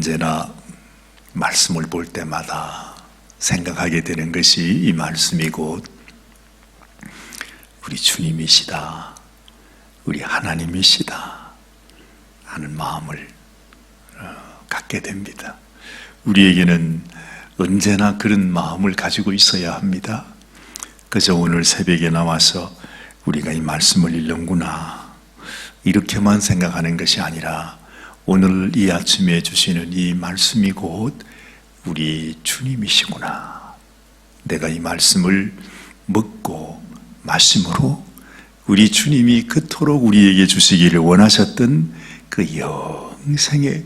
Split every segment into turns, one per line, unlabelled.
언제나 말씀을 볼 때마다 생각하게 되는 것이 이 말씀이 곧 우리 주님이시다, 우리 하나님이시다 하는 마음을 갖게 됩니다. 우리에게는 언제나 그런 마음을 가지고 있어야 합니다. 그저 오늘 새벽에 나와서 우리가 이 말씀을 읽는구나 이렇게만 생각하는 것이 아니라 오늘 이 아침에 주시는 이 말씀이 곧 우리 주님이시구나, 내가 이 말씀을 먹고 마심으로 우리 주님이 그토록 우리에게 주시기를 원하셨던 그 영생의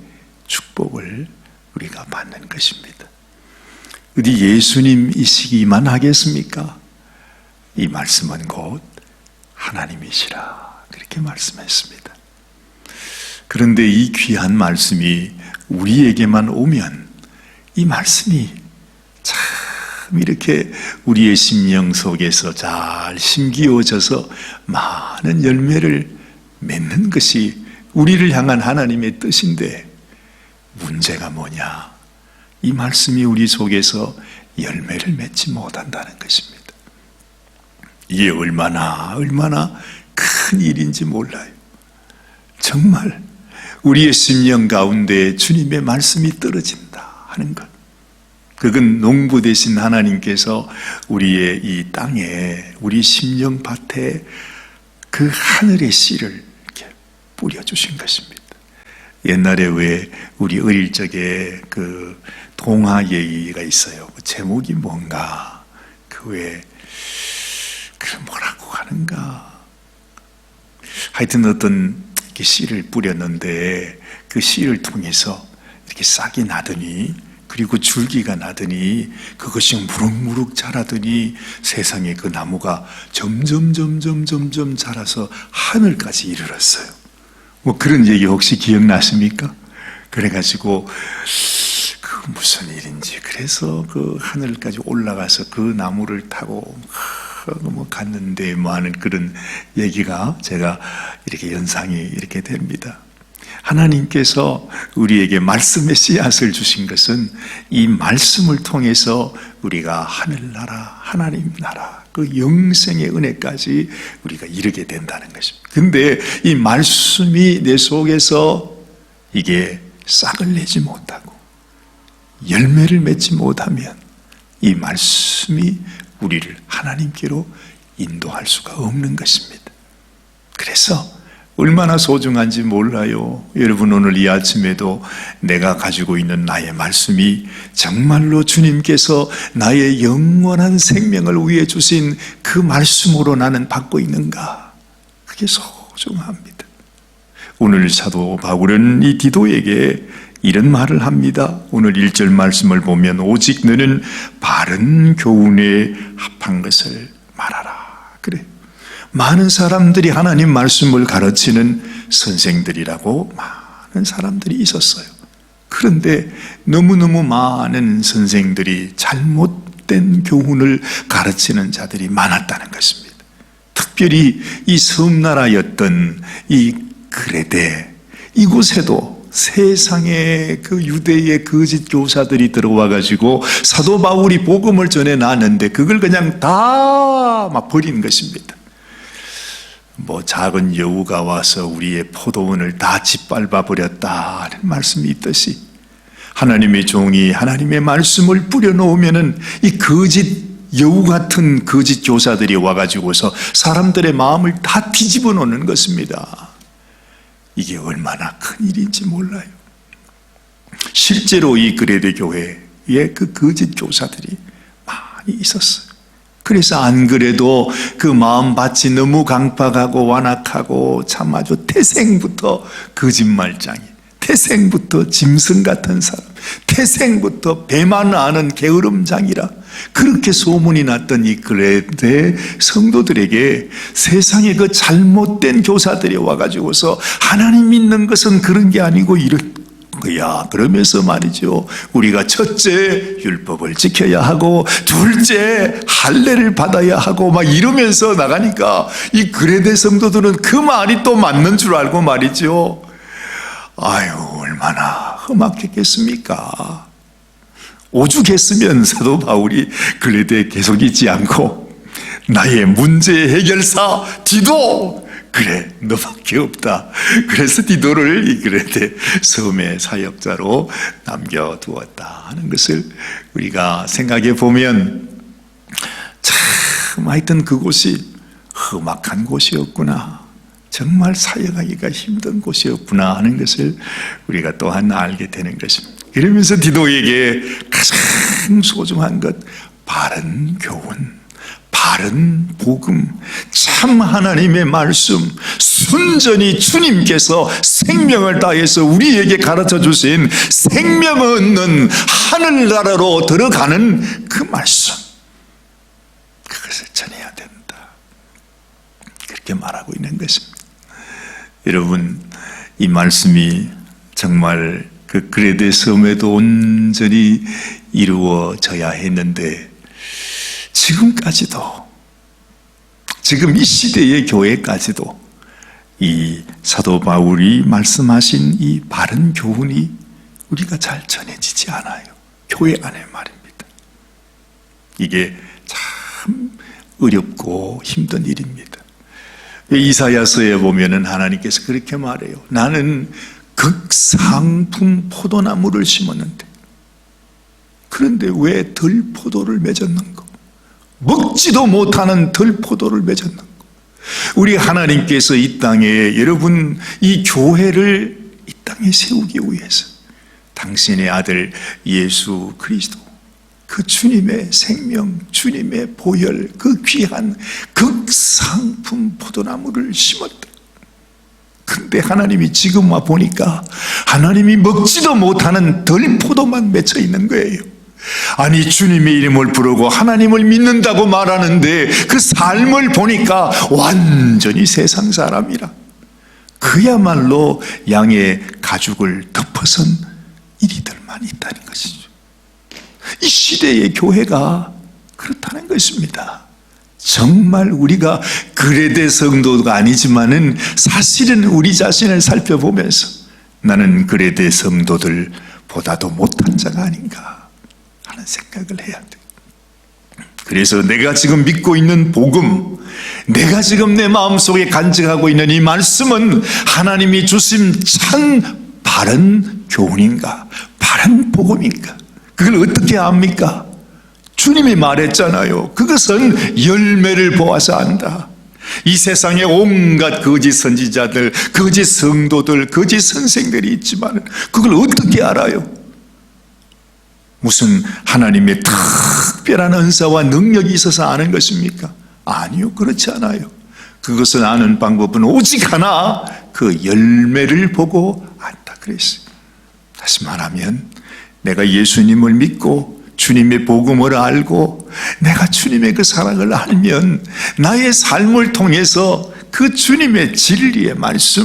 축복을 우리가 받는 것입니다. 어디 예수님이시기만 하겠습니까? 이 말씀은 곧 하나님이시라 그렇게 말씀했습니다. 그런데 이 귀한 말씀이 우리에게만 오면 이 말씀이 참 이렇게 우리의 심령 속에서 잘 심기어져서 많은 열매를 맺는 것이 우리를 향한 하나님의 뜻인데, 문제가 뭐냐? 이 말씀이 우리 속에서 열매를 맺지 못한다는 것입니다. 이게 얼마나 큰 일인지 몰라요. 정말 우리의 심령 가운데 주님의 말씀이 떨어진다 하는 것, 그건 농부 되신 하나님께서 우리의 이 땅에, 우리 심령 밭에 그 하늘의 씨를 이렇게 뿌려주신 것입니다. 옛날에 왜 우리 어릴 적에 그 동화 얘기가 있어요. 그 제목이 뭔가, 그 뭐라고 하는가. 하여튼 어떤 이렇게 씨를 뿌렸는데 그 씨를 통해서 이렇게 싹이 나더니, 그리고 줄기가 나더니 그것이 무럭무럭 자라더니 세상에 그 나무가 점점 자라서 하늘까지 이르렀어요. 뭐 그런 얘기 혹시 기억나십니까? 그래가지고 그 무슨 일인지, 그래서 그 하늘까지 올라가서 그 나무를 타고 뭐 갔는데 뭐 하는 그런 얘기가 제가 이렇게 연상이 이렇게 됩니다. 하나님께서 우리에게 말씀의 씨앗을 주신 것은 이 말씀을 통해서 우리가 하늘나라, 하나님 나라, 그 영생의 은혜까지 우리가 이르게 된다는 것입니다. 근데 이 말씀이 내 속에서 이게 싹을 내지 못하고 열매를 맺지 못하면 이 말씀이 우리를 하나님께로 인도할 수가 없는 것입니다. 그래서 얼마나 소중한지 몰라요. 여러분, 오늘 이 아침에도 내가 가지고 있는 나의 말씀이 정말로 주님께서 나의 영원한 생명을 위해 주신 그 말씀으로 나는 받고 있는가? 그게 소중합니다. 오늘 사도 바울은 이 디도에게 이런 말을 합니다. 오늘 1절 말씀을 보면 오직 너는 바른 교훈에 합한 것을 말하라. 그래. 많은 사람들이 하나님 말씀을 가르치는 선생들이라고 많은 사람들이 있었어요. 그런데 너무너무 많은 선생들이 잘못된 교훈을 가르치는 자들이 많았다는 것입니다. 특별히 이 섬나라였던 이 그레데, 이곳에도 세상의 그 유대의 거짓 교사들이 들어와 가지고 사도 바울이 복음을 전해 놨는데 그걸 그냥 다 막 버린 것입니다. 뭐 작은 여우가 와서 우리의 포도원을 다 짓밟아 버렸다는 말씀이 있듯이, 하나님의 종이 하나님의 말씀을 뿌려놓으면은 이 거짓 여우 같은 거짓 교사들이 와가지고서 사람들의 마음을 다 뒤집어 놓는 것입니다. 이게 얼마나 큰 일인지 몰라요. 실제로 이 그레데 교회에 그 거짓 교사들이 많이 있었어요. 그래서 안 그래도 그 마음밭이 너무 강팍하고 완악하고 참 아주 태생부터 거짓말장이, 태생부터 짐승 같은 사람, 태생부터 배만 아는 게으름장이라 그렇게 소문이 났던 이 그레데 성도들에게 세상에 그 잘못된 교사들이 와가지고서 하나님 믿는 것은 그런 게 아니고 이런 거야 그러면서 말이죠, 우리가 첫째 율법을 지켜야 하고 둘째 할례를 받아야 하고 막 이러면서 나가니까 이 그레데 성도들은 그 말이 또 맞는 줄 알고 말이죠, 아유 얼마나 험악했겠습니까? 오죽했으면 사도 바울이 그레데에 계속 있지 않고 나의 문제 해결사 디도, 그래 너밖에 없다. 그래서 디도를 이 그레데 섬의 사역자로 남겨두었다 하는 것을 우리가 생각해 보면 참 하여튼 그곳이 험악한 곳이었구나, 정말 사역하기가 힘든 곳이었구나 하는 것을 우리가 또한 알게 되는 것입니다. 그러면서 디도에게 가장 소중한 것, 바른 교훈, 바른 복음, 참 하나님의 말씀, 순전히 주님께서 생명을 다해서 우리에게 가르쳐 주신 생명 얻는 하늘나라로 들어가는 그 말씀, 그것을 전해야 된다, 그렇게 말하고 있는 것입니다. 여러분, 이 말씀이 정말 그 그레데 섬에도 온전히 이루어져야 했는데, 지금까지도, 지금 이 시대의 교회까지도 이 사도 바울이 말씀하신 이 바른 교훈이 우리가 잘 전해지지 않아요. 교회 안에 말입니다. 이게 참 어렵고 힘든 일입니다. 이사야서에 보면은 하나님께서 그렇게 말해요. 나는 극상품 포도나무를 심었는데, 그런데 왜 들포도를 맺었는가? 먹지도 못하는 들포도를 맺었는가? 우리 하나님께서 이 땅에, 여러분 이 교회를 이 땅에 세우기 위해서 당신의 아들 예수 그리스도, 그 주님의 생명, 주님의 보혈, 그 귀한 극상품 포도나무를 심었다. 근데 하나님이 지금 와 보니까 하나님이 먹지도 못하는 들포도만 맺혀 있는 거예요. 아니, 주님의 이름을 부르고 하나님을 믿는다고 말하는데 그 삶을 보니까 완전히 세상 사람이라, 그야말로 양의 가죽을 덮어선 이리들만 있다는 것이죠. 이 시대의 교회가 그렇다는 것입니다. 정말 우리가 그레데 성도가 아니지만은 사실은 우리 자신을 살펴보면서 나는 그레데 성도들보다도 못한 자가 아닌가 하는 생각을 해야 돼요. 그래서 내가 지금 믿고 있는 복음, 내가 지금 내 마음속에 간직하고 있는 이 말씀은 하나님이 주신 참 바른 교훈인가, 바른 복음인가, 그걸 어떻게 압니까? 주님이 말했잖아요. 그것은 열매를 보아서 안다. 이 세상에 온갖 거짓 선지자들, 거짓 성도들, 거짓 선생들이 있지만 그걸 어떻게 알아요? 무슨 하나님의 특별한 은사와 능력이 있어서 아는 것입니까? 아니요, 그렇지 않아요. 그것을 아는 방법은 오직 하나, 그 열매를 보고 안다 그랬어요. 다시 말하면 내가 예수님을 믿고 주님의 복음을 알고 내가 주님의 그 사랑을 알면 나의 삶을 통해서 그 주님의 진리의 말씀,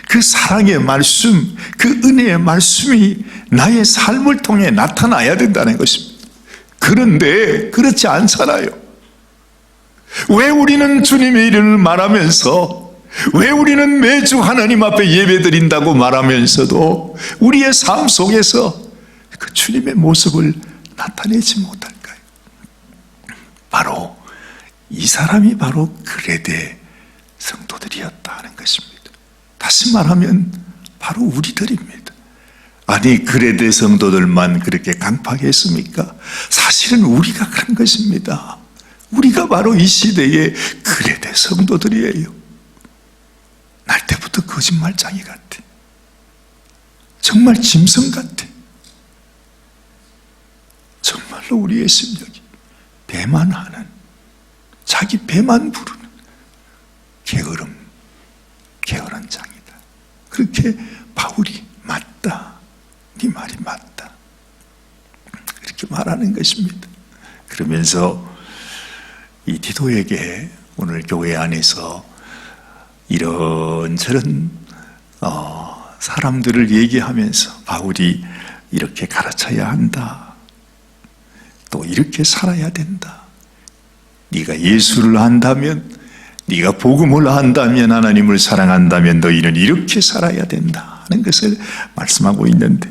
그 사랑의 말씀, 그 은혜의 말씀이 나의 삶을 통해 나타나야 된다는 것입니다. 그런데 그렇지 않잖아요. 왜 우리는 주님의 이름을 말하면서, 왜 우리는 매주 하나님 앞에 예배드린다고 말하면서도 우리의 삶 속에서 그 주님의 모습을 나타내지 못할까요? 바로 이 사람이 바로 그레데 성도들이었다 하는 것입니다. 다시 말하면 바로 우리들입니다. 아니, 그레데 성도들만 그렇게 강팍했습니까? 사실은 우리가 그런 것입니다. 우리가 바로 이 시대의 그레데 성도들이에요. 날 때부터 거짓말쟁이 같아. 정말 짐승 같아. 정말로 우리의 심령이 배만하는, 자기 배만 부르는 게으른 장이다. 그렇게 바울이 맞다, 네 말이 맞다, 이렇게 말하는 것입니다. 그러면서 이 디도에게 오늘 교회 안에서 이런저런 사람들을 얘기하면서 바울이 이렇게 가르쳐야 한다, 또 이렇게 살아야 된다, 네가 예수를 안다면, 네가 복음을 안다면, 하나님을 사랑한다면 너희는 이렇게 살아야 된다 하는 것을 말씀하고 있는데,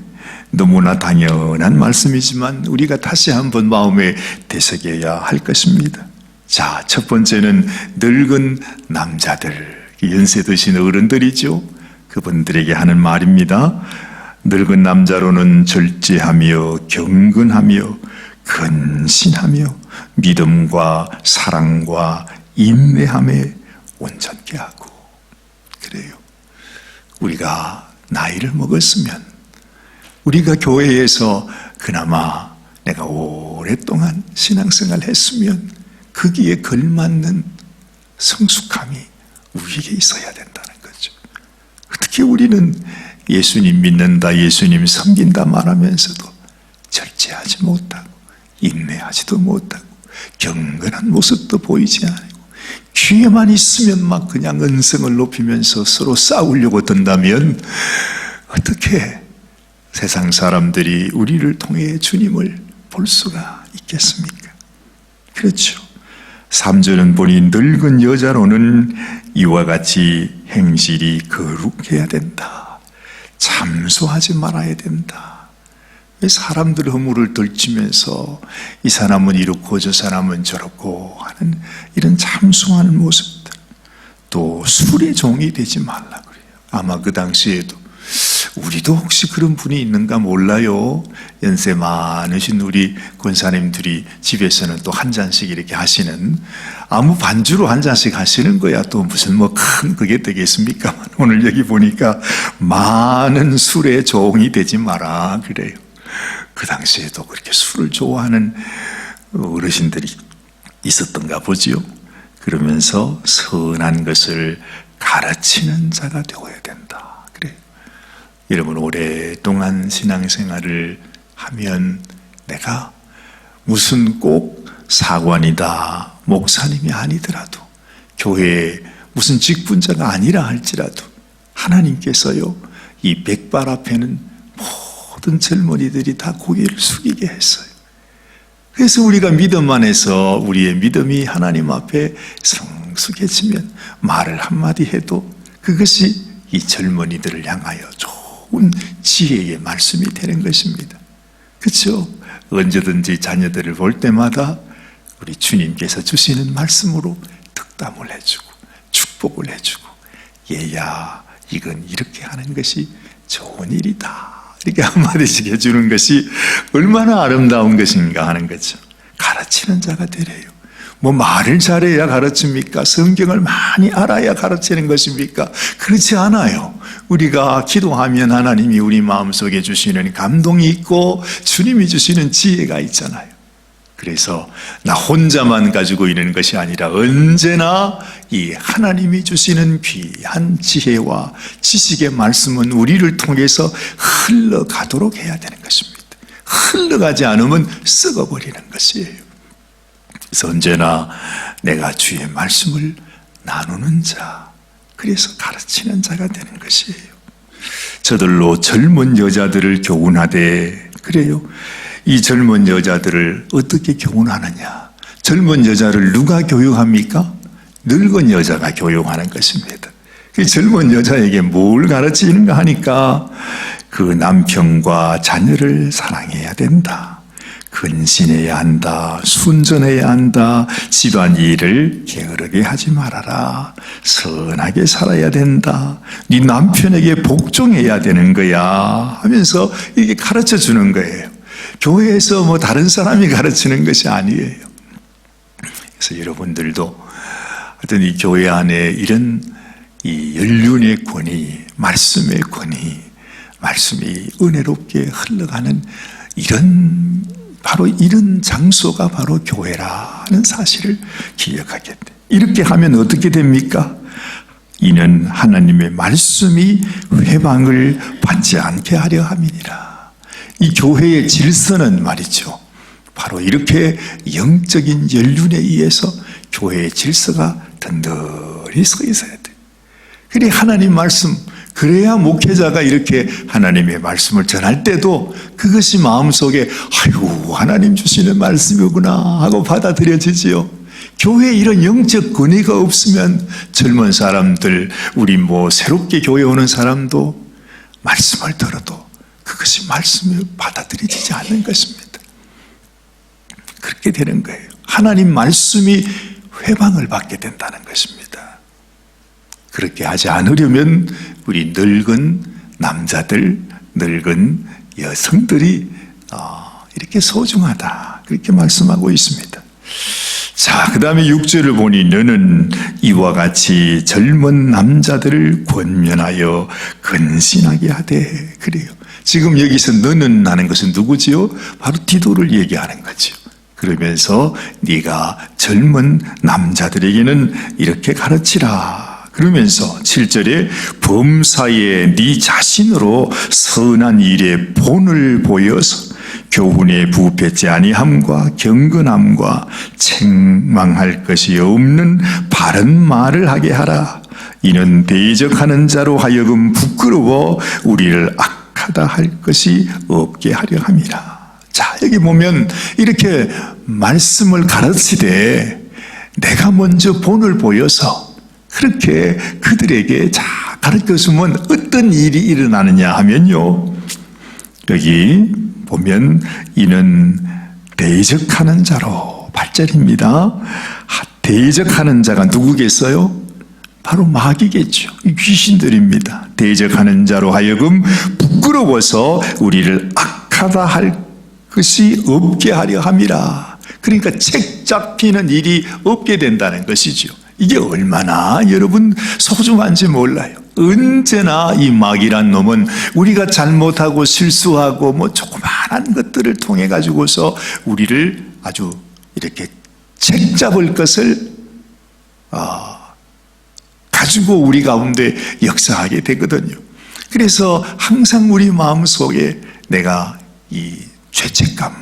너무나 당연한 말씀이지만 우리가 다시 한번 마음에 되새겨야 할 것입니다. 자, 첫 번째는 늙은 남자들, 연세 드신 어른들이죠. 그분들에게 하는 말입니다. 늙은 남자로는 절제하며 경건하며 근신하며 믿음과 사랑과 인내함에 온전케 하고. 그래요. 우리가 나이를 먹었으면, 우리가 교회에서 그나마 내가 오랫동안 신앙생활 했으면 거기에 걸맞는 성숙함이 우리에게 있어야 된다는 거죠. 어떻게 우리는 예수님 믿는다, 예수님 섬긴다 말하면서도 절제하지 못하고 인내하지도 못하고 경건한 모습도 보이지 않고 귀에만 있으면 막 그냥 언성을 높이면서 서로 싸우려고 든다면 어떻게 세상 사람들이 우리를 통해 주님을 볼 수가 있겠습니까? 그렇죠. 3절은 보니 늙은 여자로는 이와 같이 행실이 거룩해야 된다. 참소하지 말아야 된다. 왜 사람들 허물을 들치면서 이 사람은 이렇고 저 사람은 저렇고 하는 이런 참소하는 모습들. 또 술의 종이 되지 말라 그래요. 아마 그 당시에도 우리도 혹시 그런 분이 있는가 몰라요. 연세 많으신 우리 권사님들이 집에서는 또 한 잔씩 이렇게 하시는, 아무 반주로 한 잔씩 하시는 거야. 또 무슨 뭐 큰 그게 되겠습니까? 오늘 여기 보니까 많은 술의 종이 되지 마라 그래요. 그 당시에도 그렇게 술을 좋아하는 어르신들이 있었던가 보지요. 그러면서 선한 것을 가르치는 자가 되어야 된다. 여러분, 오랫동안 신앙생활을 하면 내가 무슨 꼭 사관이다, 목사님이 아니더라도, 교회에 무슨 직분자가 아니라 할지라도 하나님께서요, 이 백발 앞에는 모든 젊은이들이 다 고개를 숙이게 했어요. 그래서 우리가 믿음 안에서 우리의 믿음이 하나님 앞에 성숙해지면 말을 한마디 해도 그것이 이 젊은이들을 향하여 좋은 지혜의 말씀이 되는 것입니다. 그렇죠? 언제든지 자녀들을 볼 때마다 우리 주님께서 주시는 말씀으로 덕담을 해주고 축복을 해주고, 얘야 이건 이렇게 하는 것이 좋은 일이다, 이렇게 한마디씩 해주는 것이 얼마나 아름다운 것인가 하는 거죠. 가르치는 자가 되래요. 뭐 말을 잘해야 가르칩니까? 성경을 많이 알아야 가르치는 것입니까? 그렇지 않아요. 우리가 기도하면 하나님이 우리 마음속에 주시는 감동이 있고 주님이 주시는 지혜가 있잖아요. 그래서 나 혼자만 가지고 있는 것이 아니라 언제나 이 하나님이 주시는 귀한 지혜와 지식의 말씀은 우리를 통해서 흘러가도록 해야 되는 것입니다. 흘러가지 않으면 썩어버리는 것이에요. 그래서 언제나 내가 주의 말씀을 나누는 자, 그래서 가르치는 자가 되는 것이에요. 저들로 젊은 여자들을 교훈하되, 그래요. 이 젊은 여자들을 어떻게 교훈하느냐? 젊은 여자를 누가 교육합니까? 늙은 여자가 교육하는 것입니다. 그 젊은 여자에게 뭘 가르치는가 하니까 그 남편과 자녀를 사랑해야 된다, 근신해야 한다, 순전해야 한다, 집안일을 게으르게 하지 말아라, 선하게 살아야 된다, 네 남편에게 복종해야 되는 거야 하면서 이게 가르쳐 주는 거예요. 교회에서 뭐 다른 사람이 가르치는 것이 아니에요. 그래서 여러분들도 하여튼 이 교회 안에 이런 이 연륜의 권위, 말씀의 권위, 말씀이 은혜롭게 흘러가는 바로 이런 장소가 바로 교회라는 사실을 기억하게 돼. 이렇게 하면 어떻게 됩니까? 이는 하나님의 말씀이 회방을 받지 않게 하려 함이니라. 이 교회의 질서는 말이죠, 바로 이렇게 영적인 연륜에 의해서 교회의 질서가 든든히 서 있어야 돼. 그래 하나님 말씀, 그래야 목회자가 이렇게 하나님의 말씀을 전할 때도 그것이 마음속에 아이고 하나님 주시는 말씀이구나 하고 받아들여지지요. 교회에 이런 영적 권위가 없으면 젊은 사람들, 우리 뭐 새롭게 교회 오는 사람도 말씀을 들어도 그것이 말씀을 받아들여지지 않는 것입니다. 그렇게 되는 거예요. 하나님 말씀이 회방을 받게 된다는 것입니다. 그렇게 하지 않으려면 우리 늙은 남자들, 늙은 여성들이 이렇게 소중하다, 그렇게 말씀하고 있습니다. 자, 그 다음에 6절을 보니 너는 이와 같이 젊은 남자들을 권면하여 근신하게 하되. 그래요. 지금 여기서 너는 하는 것은 누구지요? 바로 디도를 얘기하는 거죠. 그러면서 네가 젊은 남자들에게는 이렇게 가르치라. 그러면서 7절에 범사에 네 자신으로 선한 일에 본을 보여서 교훈에 부패치 아니함과 경건함과 책망할 것이 없는 바른 말을 하게 하라. 이는 대적하는 자로 하여금 부끄러워 우리를 악하다 할 것이 없게 하려 함이라. 자, 여기 보면 이렇게 말씀을 가르치되 내가 먼저 본을 보여서 그렇게 그들에게 자 가르쳐주면 어떤 일이 일어나느냐 하면요, 여기 보면 이는 대적하는 자로 8절입니다. 대적하는 자가 누구겠어요? 바로 마귀겠죠. 귀신들입니다. 대적하는 자로 하여금 부끄러워서 우리를 악하다 할 것이 없게 하려 함이라. 그러니까 책 잡히는 일이 없게 된다는 것이죠. 이게 얼마나 여러분 소중한지 몰라요. 언제나 이 마귀란 놈은 우리가 잘못하고 실수하고 뭐 조그마한 것들을 통해 가지고서 우리를 아주 이렇게 책 잡을 것을 가지고 우리 가운데 역사하게 되거든요. 그래서 항상 우리 마음속에 내가 이 죄책감,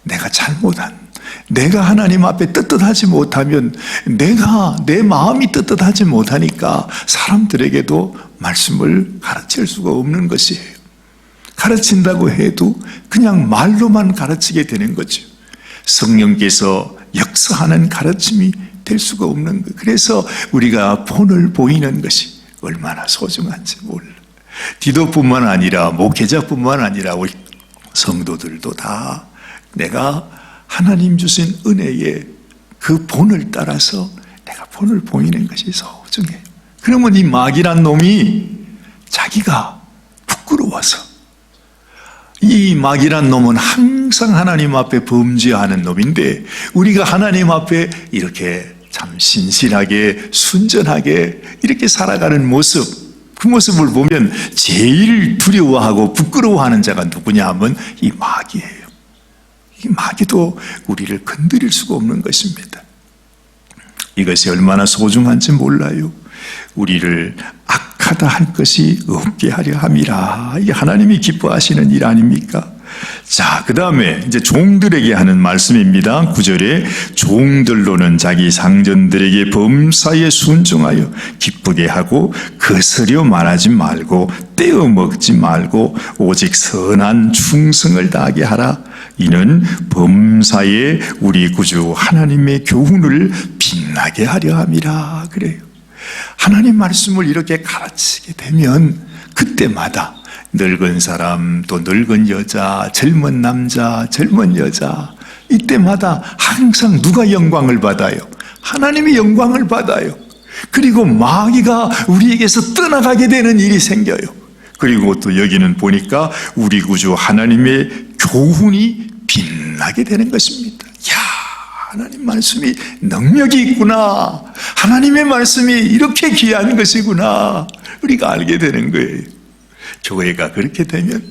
내가 잘못한, 내가 하나님 앞에 떳떳하지 못하면 내가 내 마음이 떳떳하지 못하니까 사람들에게도 말씀을 가르칠 수가 없는 것이에요. 가르친다고 해도 그냥 말로만 가르치게 되는 거죠. 성령께서 역사하는 가르침이 될 수가 없는 거예요. 그래서 우리가 본을 보이는 것이 얼마나 소중한지 몰라. 디도뿐만 아니라 목회자뿐만 아니라 우리 성도들도 다 내가 하나님 주신 은혜의 그 본을 따라서 내가 본을 보이는 것이 소중해요. 그러면 이 마귀란 놈이 자기가 부끄러워서, 이 마귀란 놈은 항상 하나님 앞에 범죄하는 놈인데 우리가 하나님 앞에 이렇게 참 신실하게 순전하게 이렇게 살아가는 모습, 그 모습을 보면 제일 두려워하고 부끄러워하는 자가 누구냐 하면 이 마귀예요. 이 마귀도 우리를 건드릴 수가 없는 것입니다. 이것이 얼마나 소중한지 몰라요. 우리를 악하다 할 것이 없게 하려 함이라. 이게 하나님이 기뻐하시는 일 아닙니까? 자, 그 다음에 이제 종들에게 하는 말씀입니다. 9절에 종들로는 자기 상전들에게 범사에 순종하여 기쁘게 하고 거스려 말하지 말고 떼어 먹지 말고 오직 선한 충성을 다하게 하라. 이는 범사에 우리 구주 하나님의 교훈을 빛나게 하려 함이라. 그래요. 하나님 말씀을 이렇게 가르치게 되면 그때마다 늙은 사람, 또 늙은 여자, 젊은 남자, 젊은 여자, 이때마다 항상 누가 영광을 받아요? 하나님이 영광을 받아요. 그리고 마귀가 우리에게서 떠나가게 되는 일이 생겨요. 그리고 또 여기는 보니까 우리 구주 하나님의 교훈이 빛나게 되는 것입니다. 야, 하나님 말씀이 능력이 있구나. 하나님의 말씀이 이렇게 귀한 것이구나. 우리가 알게 되는 거예요. 교회가 그렇게 되면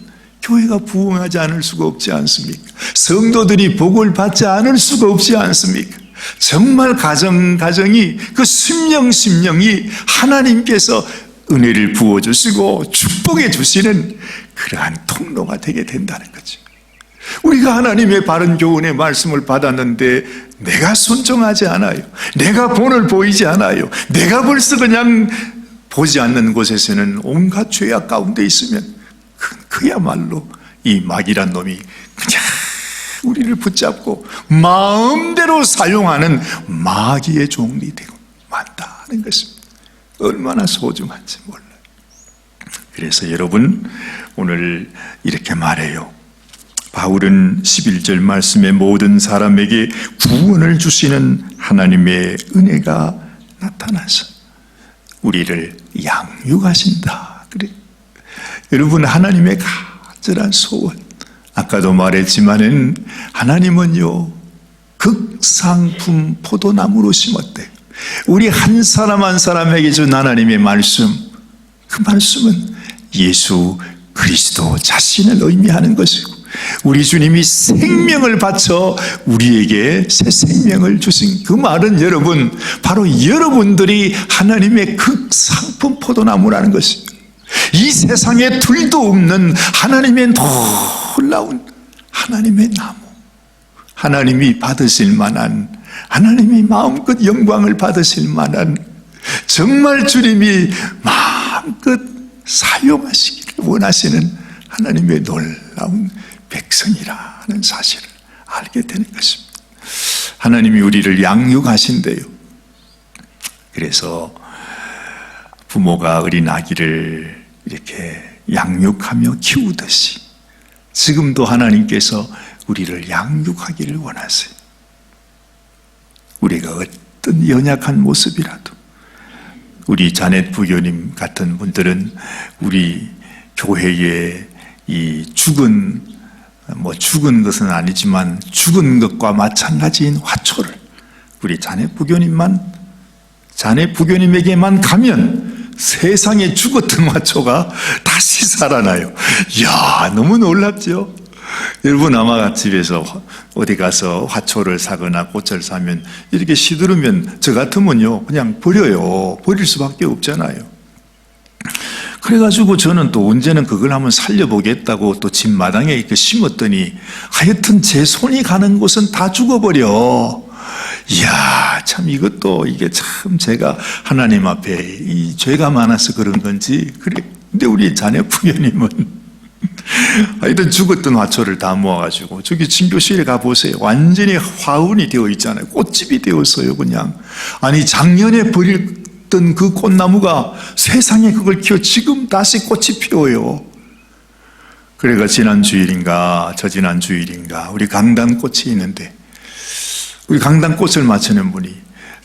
교회가 부흥하지 않을 수가 없지 않습니까? 성도들이 복을 받지 않을 수가 없지 않습니까? 정말 가정이 그 심령이 하나님께서 은혜를 부어주시고 축복해 주시는 그러한 통로가 되게 된다는 거죠. 우리가 하나님의 바른 교훈의 말씀을 받았는데 내가 순종하지 않아요. 내가 본을 보이지 않아요. 내가 벌써 그냥 보지 않는 곳에서는 온갖 죄악 가운데 있으면 그야말로 이 마귀란 놈이 그냥 우리를 붙잡고 마음대로 사용하는 마귀의 종이 되고 만다는 것입니다. 얼마나 소중한지 몰라요. 그래서 여러분, 오늘 이렇게 말해요. 바울은 11절 말씀에 모든 사람에게 구원을 주시는 하나님의 은혜가 나타나서 우리를 양육하신다. 그래. 여러분, 하나님의 간절한 소원, 아까도 말했지만은 하나님은요, 극상품 포도나무로 심었대요. 우리 한 사람 한 사람에게 준 하나님의 말씀, 그 말씀은 예수 그리스도 자신을 의미하는 것이고, 우리 주님이 생명을 바쳐 우리에게 새 생명을 주신 그 말은 여러분, 바로 여러분들이 하나님의 극상품 포도나무라는 것입니다. 이 세상에 둘도 없는 하나님의 놀라운 하나님의 나무, 하나님이 받으실 만한, 하나님이 마음껏 영광을 받으실 만한, 정말 주님이 마음껏 사용하시기를 원하시는 하나님의 놀라운 백성이라는 사실을 알게 되는 것입니다. 하나님이 우리를 양육하신대요. 그래서 부모가 어린 아기를 이렇게 양육하며 키우듯이 지금도 하나님께서 우리를 양육하기를 원하세요. 우리가 어떤 연약한 모습이라도, 우리 자넷 부교님 같은 분들은 우리 교회에 이 죽은 것은 아니지만 죽은 것과 마찬가지인 화초를 우리 자넷 부교님에게만 가면 세상에 죽었던 화초가 다시 살아나요. 이야, 너무 놀랍죠? 여러분, 아마 집에서 어디 가서 화초를 사거나 꽃을 사면 이렇게 시들으면 저 같으면요, 그냥 버려요. 버릴 수밖에 없잖아요. 그래가지고 저는 또 언제는 그걸 한번 살려보겠다고 또 집 마당에 이렇게 심었더니 하여튼 제 손이 가는 곳은 다 죽어버려. 이야, 참 이게 참 제가 하나님 앞에 이 죄가 많아서 그런 건지 그래. 근데 우리 자녀 부녀님은 하여튼 죽었던 화초를 다 모아가지고 저기 진교실에 가보세요. 완전히 화운이 되어 있잖아요. 꽃집이 되었어요. 그냥. 아니, 작년에 버릴 그 꽃나무가 세상에 그걸 키워 지금 다시 꽃이 피워요. 그래가 지난 주일인가 저지난 주일인가 우리 강단꽃이 있는데, 우리 강단꽃을 맞추는 분이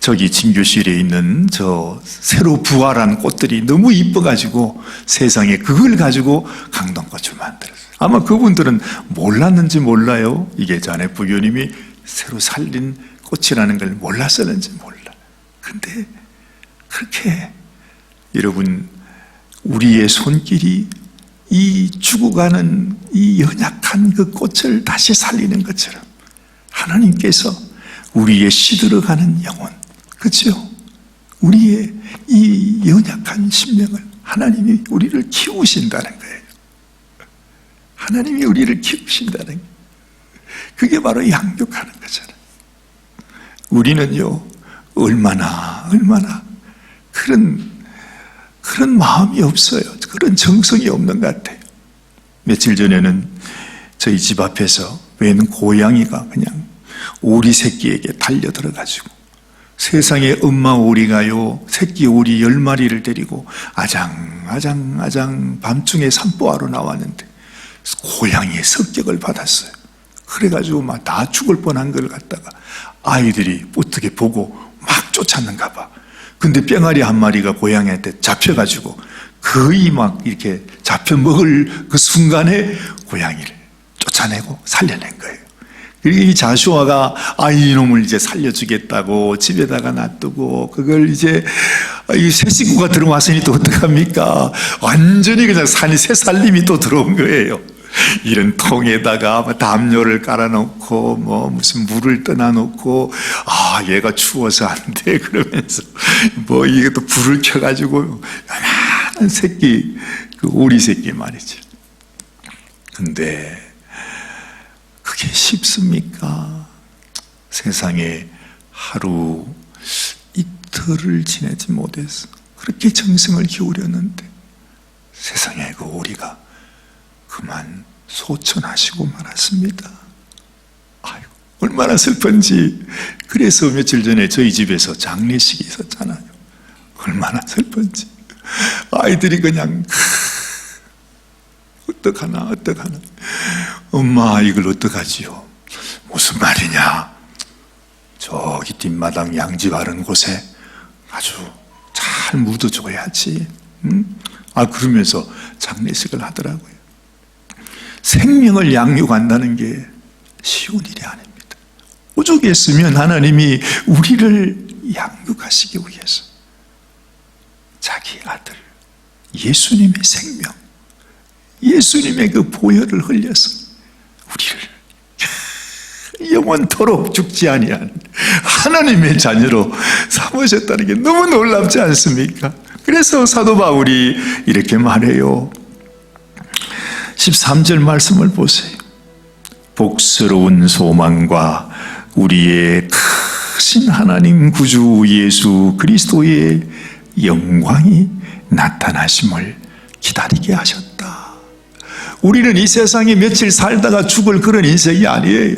저기 진교실에 있는 저 새로 부활한 꽃들이 너무 이뻐가지고 세상에 그걸 가지고 강단꽃을 만들었어요. 아마 그분들은 몰랐는지 몰라요. 이게 자네 부교님이 새로 살린 꽃이라는 걸 몰랐었는지 몰라. 근데 그렇게 여러분, 우리의 손길이 이 죽어가는 이 연약한 그 꽃을 다시 살리는 것처럼 하나님께서 우리의 시들어가는 영혼, 그렇죠? 우리의 이 연약한 심령을 하나님이 우리를 키우신다는 거예요. 하나님이 우리를 키우신다는 거예요. 그게 바로 양육하는 거잖아요. 우리는요, 얼마나 그런 마음이 없어요. 그런 정성이 없는 것 같아요. 며칠 전에는 저희 집 앞에서 웬 고양이가 그냥 오리 새끼에게 달려들어가지고, 세상에 엄마 오리가요, 새끼 오리 10마리를 데리고 아장아장 밤중에 산보하러 나왔는데 고양이의 습격을 받았어요. 그래가지고 막 다 죽을 뻔한 걸 갖다가 아이들이 어떻게 보고 막 쫓았는가 봐. 근데 뿅아리 한 마리가 고양이한테 잡혀가지고 거의 막 이렇게 잡혀 먹을 그 순간에 고양이를 쫓아내고 살려낸 거예요. 그리고 이 자슈아가 이놈을 이제 살려주겠다고 집에다가 놔두고, 그걸 이제 이 새 식구가 들어왔으니 또 어떡합니까? 완전히 그냥 새 살림이 또 들어온 거예요. 이런 통에다가 담요를 깔아놓고 무슨 물을 떠나놓고, 얘가 추워서 안 돼 그러면서 이게 또 불을 켜가지고 요만한 새끼, 그 오리 새끼 말이죠. 근데 그게 쉽습니까? 세상에 하루 이틀을 지내지 못해서 그렇게 정성을 기울였는데 세상에 그 오리가 그만 소천하시고 말았습니다. 아이고, 얼마나 슬픈지. 그래서 며칠 전에 저희 집에서 장례식이 있었잖아요. 얼마나 슬픈지. 아이들이 그냥 어떡하나. 엄마, 이걸 어떡하지요? 무슨 말이냐? 저기 뒷마당 양지 바른 곳에 아주 잘 묻어줘야지. 그러면서 장례식을 하더라고요. 생명을 양육한다는 게 쉬운 일이 아닙니다. 오죽했으면 하나님이 우리를 양육하시기 위해서 자기 아들 예수님의 생명, 예수님의 그 보혈을 흘려서 우리를 영원토록 죽지 아니한 하나님의 자녀로 삼으셨다는 게 너무 놀랍지 않습니까? 그래서 사도 바울이 이렇게 말해요. 13절 말씀을 보세요. 복스러운 소망과 우리의 크신 하나님 구주 예수 그리스도의 영광이 나타나심을 기다리게 하셨다. 우리는 이 세상에 며칠 살다가 죽을 그런 인생이 아니에요.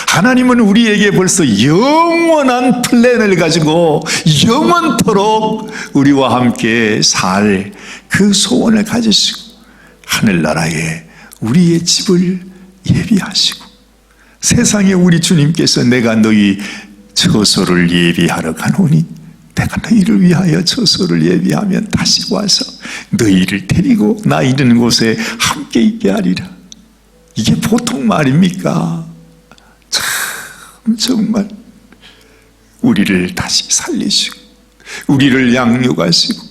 하나님은 우리에게 벌써 영원한 플랜을 가지고 영원토록 우리와 함께 살 그 소원을 가지시고 하늘나라에 우리의 집을 예비하시고, 세상에 우리 주님께서 내가 너희 처소를 예비하러 가노니 내가 너희를 위하여 처소를 예비하면 다시 와서 너희를 데리고 나 있는 곳에 함께 있게 하리라. 이게 보통 말입니까? 참 정말 우리를 다시 살리시고 우리를 양육하시고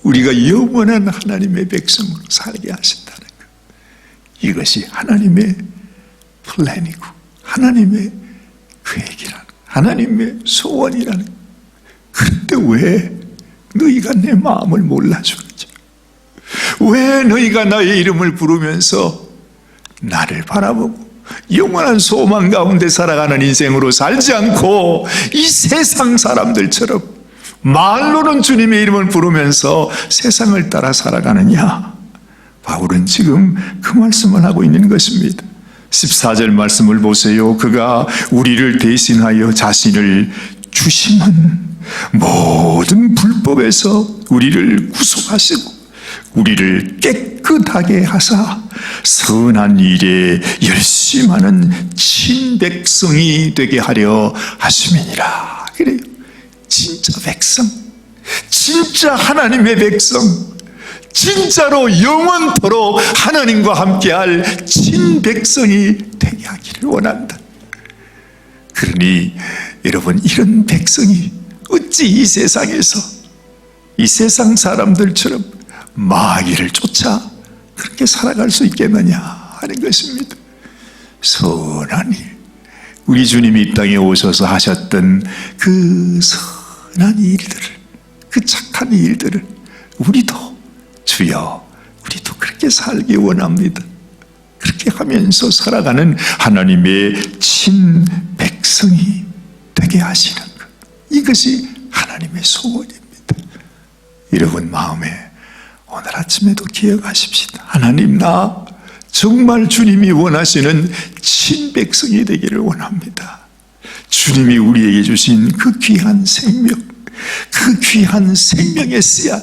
우리가 영원한 하나님의 백성으로 살게 하신다는 것, 이것이 하나님의 플랜이고 하나님의 계획이라는, 하나님의 소원이라는 것. 그런데 왜 너희가 내 마음을 몰라주는지, 왜 너희가 나의 이름을 부르면서 나를 바라보고 영원한 소망 가운데 살아가는 인생으로 살지 않고 이 세상 사람들처럼 말로는 주님의 이름을 부르면서 세상을 따라 살아가느냐? 바울은 지금 그 말씀을 하고 있는 것입니다. 14절 말씀을 보세요. 그가 우리를 대신하여 자신을 주심은 모든 불법에서 우리를 구속하시고 우리를 깨끗하게 하사 선한 일에 열심하는 친백성이 되게 하려 하심이니라. 그래요. 진짜 백성, 진짜 하나님의 백성, 진짜로 영원토록 하나님과 함께할 친백성이 되게 하기를 원한다. 그러니 여러분, 이런 백성이 어찌 이 세상에서 이 세상 사람들처럼 마귀를 쫓아 그렇게 살아갈 수 있겠느냐 하는 것입니다. 선한 일, 우리 주님이 이 땅에 오셔서 하셨던 그 선한 일들을, 그 착한 일들을 우리도 주여, 우리도 그렇게 살기 원합니다. 그렇게 하면서 살아가는 하나님의 친백성이 되게 하시는 것, 이것이 하나님의 소원입니다. 여러분 마음에 오늘 아침에도 기억하십시다. 하나님, 나 정말 주님이 원하시는 친백성이 되기를 원합니다. 주님이 우리에게 주신 그 귀한 생명, 그 귀한 생명의 씨앗,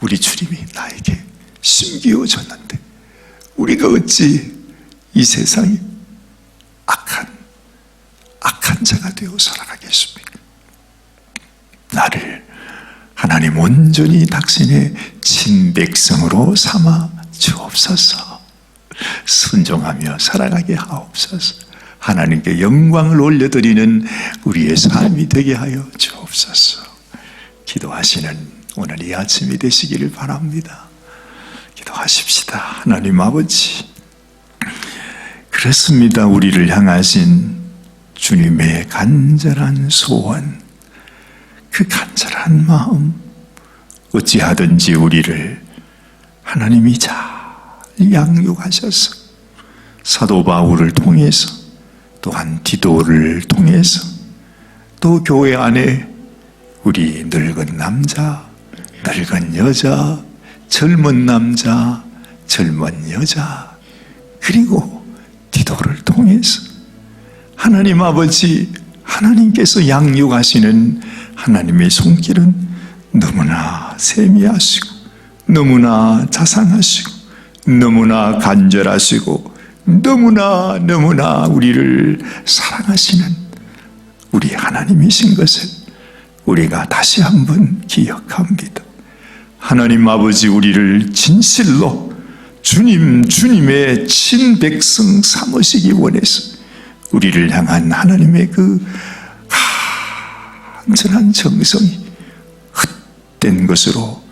우리 주님이 나에게 심기어줬는데 우리가 어찌 이 세상에 악한 자가 되어 살아가겠습니까? 나를 하나님 온전히 당신의 친백성으로 삼아 주옵소서. 순종하며 살아가게 하옵소서. 하나님께 영광을 올려드리는 우리의 삶이 되게 하여 주옵소서. 기도하시는 오늘 이 아침이 되시기를 바랍니다. 기도하십시다. 하나님 아버지, 그렇습니다. 우리를 향하신 주님의 간절한 소원, 그 간절한 마음, 어찌하든지 우리를 하나님이 잘 양육하셔서 사도 바울을 통해서, 또한 디도를 통해서, 또 교회 안에 우리 늙은 남자, 늙은 여자, 젊은 남자, 젊은 여자, 그리고 디도를 통해서 하나님 아버지, 하나님께서 양육하시는 하나님의 손길은 너무나 세미하시고 너무나 자상하시고 너무나 간절하시고 너무나 우리를 사랑하시는 우리 하나님이신 것을 우리가 다시 한번 기억합니다. 하나님 아버지, 우리를 진실로 주님의 친백성 삼으시기 원해서 우리를 향한 하나님의 그 간절한 정성이 헛된 것으로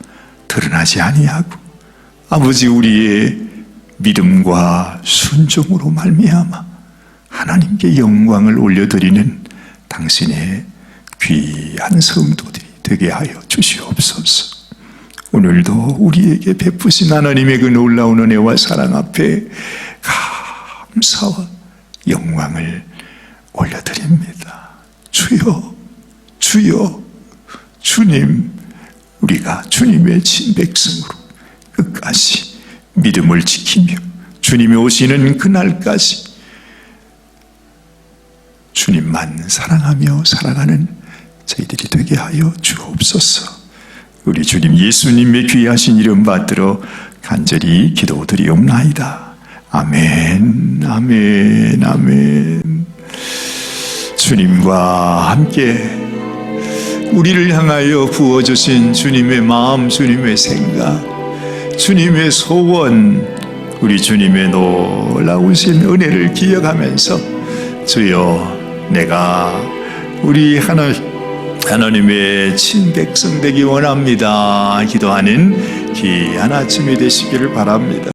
드러나지 아니하고, 아버지, 우리의 믿음과 순종으로 말미암아 하나님께 영광을 올려드리는 당신의 귀한 성도들이 되게 하여 주시옵소서. 오늘도 우리에게 베푸신 하나님의 그 놀라운 은혜와 사랑 앞에 감사와 영광을 올려드립니다. 주여, 주님, 우리가 주님의 친백성으로 끝까지 믿음을 지키며 주님이 오시는 그날까지 주님만 사랑하며 살아가는 저희들이 되게 하여 주옵소서. 우리 주님 예수님의 귀하신 이름 받들어 간절히 기도드리옵나이다. 아멘, 아멘, 아멘. 주님과 함께 우리를 향하여 부어주신 주님의 마음, 주님의 생각, 주님의 소원, 우리 주님의 놀라우신 은혜를 기억하면서 주여, 내가 우리 하나님의 친백성 되기 원합니다 기도하는 귀한 아침이 되시기를 바랍니다.